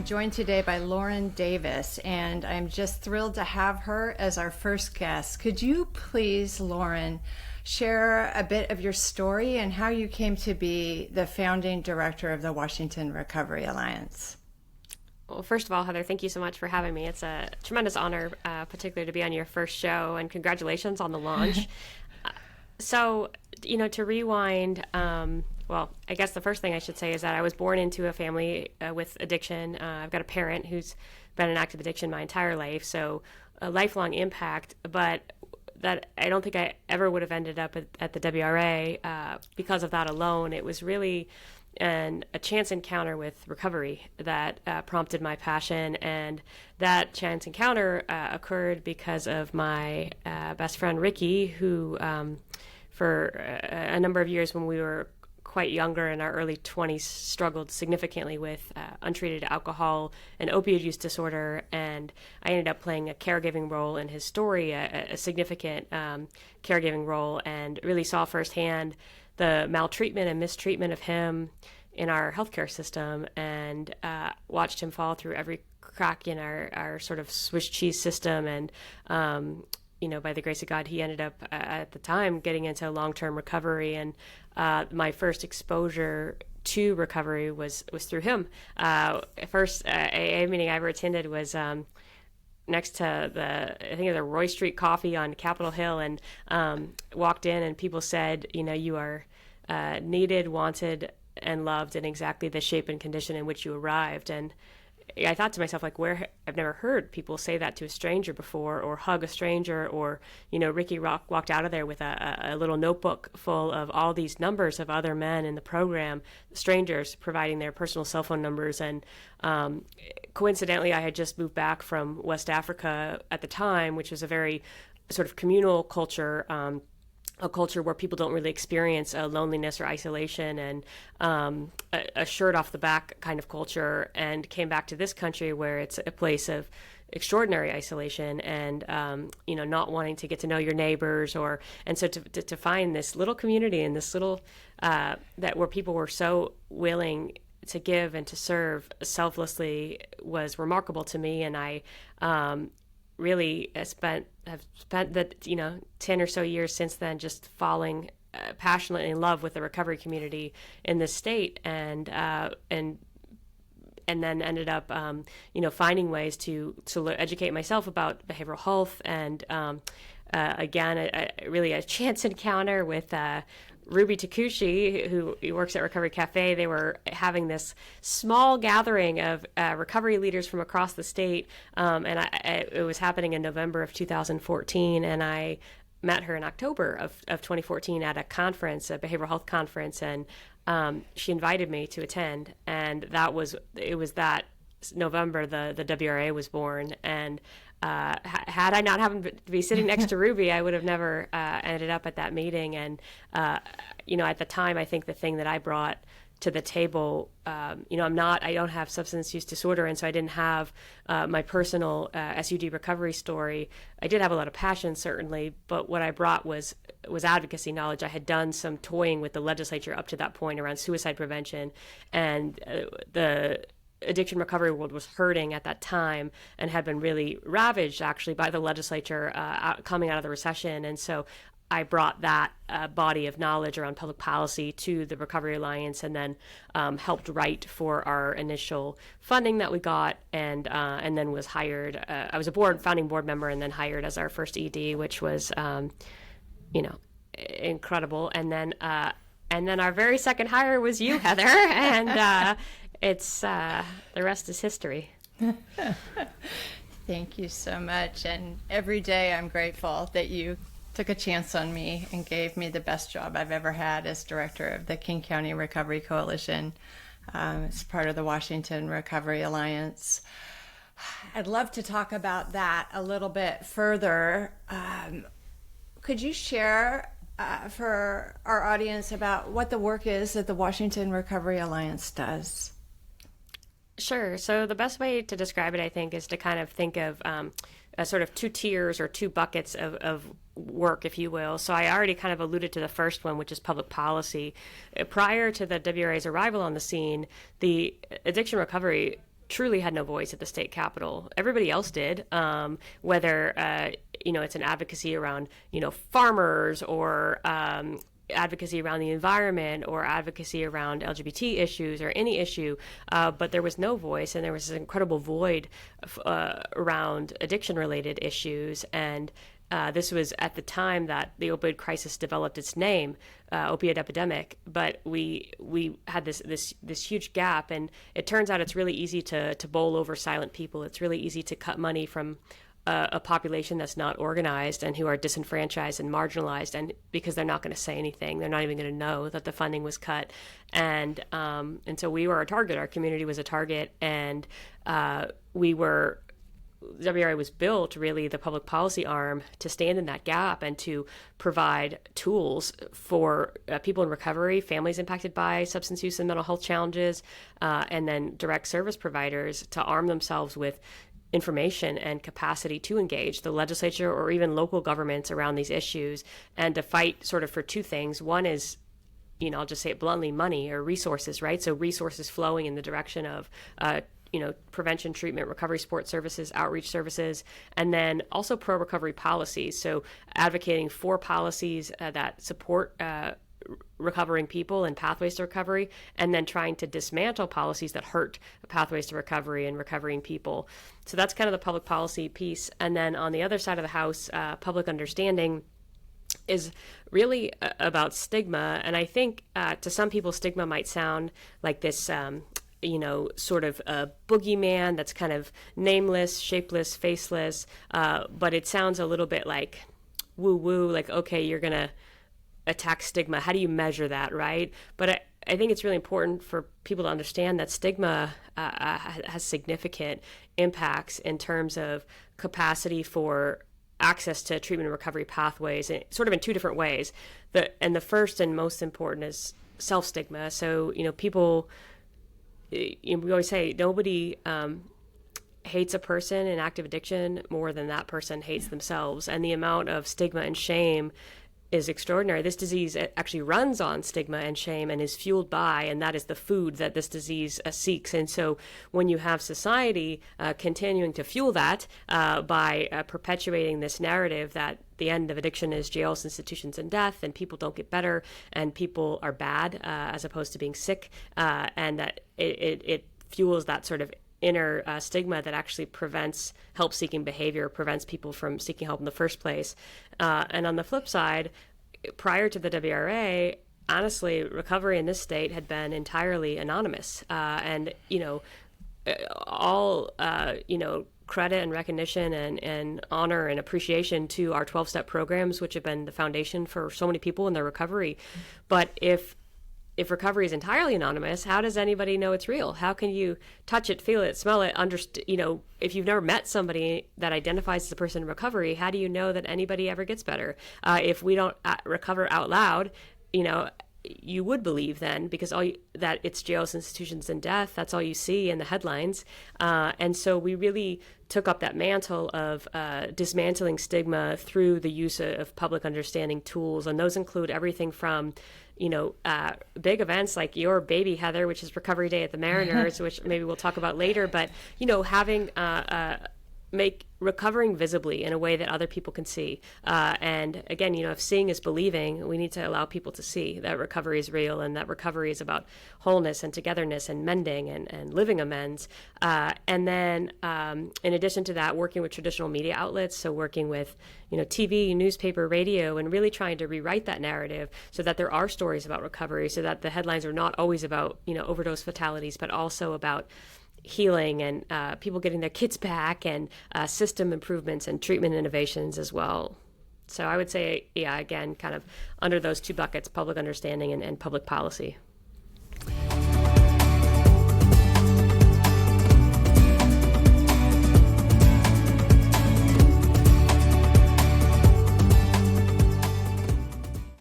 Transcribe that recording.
joined today by Lauren Davis, and I'm just thrilled to have her as our first guest. Could you please, Lauren, share a bit of your story and how you came to be the founding director of the Washington Recovery Alliance? Well, first of all, Heather, thank you so much for having me. It's a tremendous honor, particularly to be on your first show, and congratulations on the launch. So, to rewind, well, I guess the first thing I should say is that I was born into a family with addiction. I've got a parent who's been in active addiction my entire life, so a lifelong impact, but that I don't think I ever would have ended up at the WRA because of that alone. It was really a chance encounter with recovery that prompted my passion, and that chance encounter occurred because of my best friend Ricky, who for a number of years when we were quite younger, in our early 20s, struggled significantly with untreated alcohol and opioid use disorder, and I ended up playing a caregiving role in his story, a significant caregiving role, and really saw firsthand the maltreatment and mistreatment of him in our healthcare system, and watched him fall through every crack in our sort of Swiss cheese system. And by the grace of God, he ended up at the time getting into long-term recovery. And my first exposure to recovery was through him. First AA meeting I ever attended was next to the Roy Street Coffee on Capitol Hill, and walked in, and people said, you are needed, wanted, and loved in exactly the shape and condition in which you arrived. And I thought to myself, I've never heard people say that to a stranger before, or hug a stranger, or, Ricky walked out of there with a little notebook full of all these numbers of other men in the program, strangers providing their personal cell phone numbers. And coincidentally, I had just moved back from West Africa at the time, which was a very sort of communal culture, a culture where people don't really experience loneliness or isolation, and a shirt off the back kind of culture, and came back to this country where it's a place of extraordinary isolation, and not wanting to get to know your neighbors, and so to find this little community and this little where people were so willing to give and to serve selflessly was remarkable to me. And I really have spent the 10 or so years since then just falling passionately in love with the recovery community in this state, and then ended up finding ways to educate myself about behavioral health, and again really a chance encounter with Ruby Takushi, who works at Recovery Cafe. They were having this small gathering of recovery leaders from across the state, and it was happening in November of 2014, and I met her in October of 2014 at a conference, a behavioral health conference, and she invited me to attend, and it was that November the WRA was born. And had I not happened to be sitting next to Ruby, I would have never ended up at that meeting. And at the time, I think the thing that I brought to the table, I don't have substance use disorder, and so I didn't have my personal SUD recovery story. I did have a lot of passion, certainly, but what I brought was advocacy knowledge. I had done some toying with the legislature up to that point around suicide prevention, and the addiction recovery world was hurting at that time and had been really ravaged, actually, by the legislature coming out of the recession. And so I brought that body of knowledge around public policy to the Recovery Alliance, and then helped write for our initial funding that we got, and then was hired. I was a founding board member, and then hired as our first ED, which was, incredible. And then our very second hire was you, Heather, and it's the rest is history. Thank you so much. And every day I'm grateful that you took a chance on me and gave me the best job I've ever had as director of the King County Recovery Coalition. It's part of the Washington Recovery Alliance. I'd love to talk about that a little bit further. Could you share for our audience about what the work is that the Washington Recovery Alliance does? Sure. So the best way to describe it, I think, is to kind of think of sort of two tiers or two buckets of work, if you will. So I already kind of alluded to the first one, which is public policy. Prior to the WRA's arrival on the scene, the addiction recovery truly had no voice at the state capitol. Everybody else did, whether it's an advocacy around farmers, or advocacy around the environment, or advocacy around LGBT issues, or any issue, but there was no voice, and there was this incredible void around addiction-related issues. And this was at the time that the opioid crisis developed its name, opioid epidemic. But we had this huge gap, and it turns out it's really easy to bowl over silent people. It's really easy to cut money from a population that's not organized and who are disenfranchised and marginalized, and because they're not going to say anything, they're not even going to know that the funding was cut. And so we were a target. Our community was a target, and WRA was built, really the public policy arm, to stand in that gap and to provide tools for people in recovery, families impacted by substance use and mental health challenges, and then direct service providers to arm themselves with information and capacity to engage the legislature or even local governments around these issues, and to fight sort of for two things. One is, I'll just say it bluntly, money or resources, right? So resources flowing in the direction of prevention, treatment, recovery support services, outreach services, and then also pro-recovery policies. So advocating for policies that support recovering people and pathways to recovery, and then trying to dismantle policies that hurt pathways to recovery and recovering people. So that's kind of the public policy piece. And then on the other side of the house, public understanding is really about stigma. And I think to some people, stigma might sound like this sort of a boogeyman that's kind of nameless, shapeless, faceless, but it sounds a little bit like woo-woo, like, okay, you're going to attack stigma. How do you measure that, right? But I think it's really important for people to understand that stigma has significant impacts in terms of capacity for access to treatment and recovery pathways, sort of in two different ways. The first and most important is self-stigma. So, people, we always say nobody hates a person in active addiction more than that person hates themselves. And the amount of stigma and shame is extraordinary. This disease actually runs on stigma and shame and is fueled by, and that is the food that this disease seeks. And so when you have society continuing to fuel that by perpetuating this narrative that the end of addiction is jails, institutions, and death, and people don't get better, and people are bad as opposed to being sick, and that it fuels that sort of inner stigma that actually prevents help-seeking behavior, prevents people from seeking help in the first place. And on the flip side, prior to the WRA, honestly, recovery in this state had been entirely anonymous. And, all, credit and recognition and honor and appreciation to our 12-step programs, which have been the foundation for so many people in their recovery. But if recovery is entirely anonymous, how does anybody know it's real? How can you touch it, feel it, smell it, if you've never met somebody that identifies as a person in recovery, how do you know that anybody ever gets better? If we don't recover out loud, you would believe then, because that it's jails, institutions, and death, that's all you see in the headlines. And so we really took up that mantle of dismantling stigma through the use of public understanding tools. And those include everything from big events like your baby, Heather, which is Recovery Day at the Mariners, which maybe we'll talk about later, but, having make recovering visibly in a way that other people can see. And again, if seeing is believing, we need to allow people to see that recovery is real, and that recovery is about wholeness and togetherness and mending and living amends. And then in addition to that, working with traditional media outlets, so working with TV, newspaper, radio, and really trying to rewrite that narrative so that there are stories about recovery, so that the headlines are not always about overdose fatalities, but also about healing and people getting their kids back, and system improvements and treatment innovations as well. So I would say, again, kind of under those two buckets, public understanding and public policy.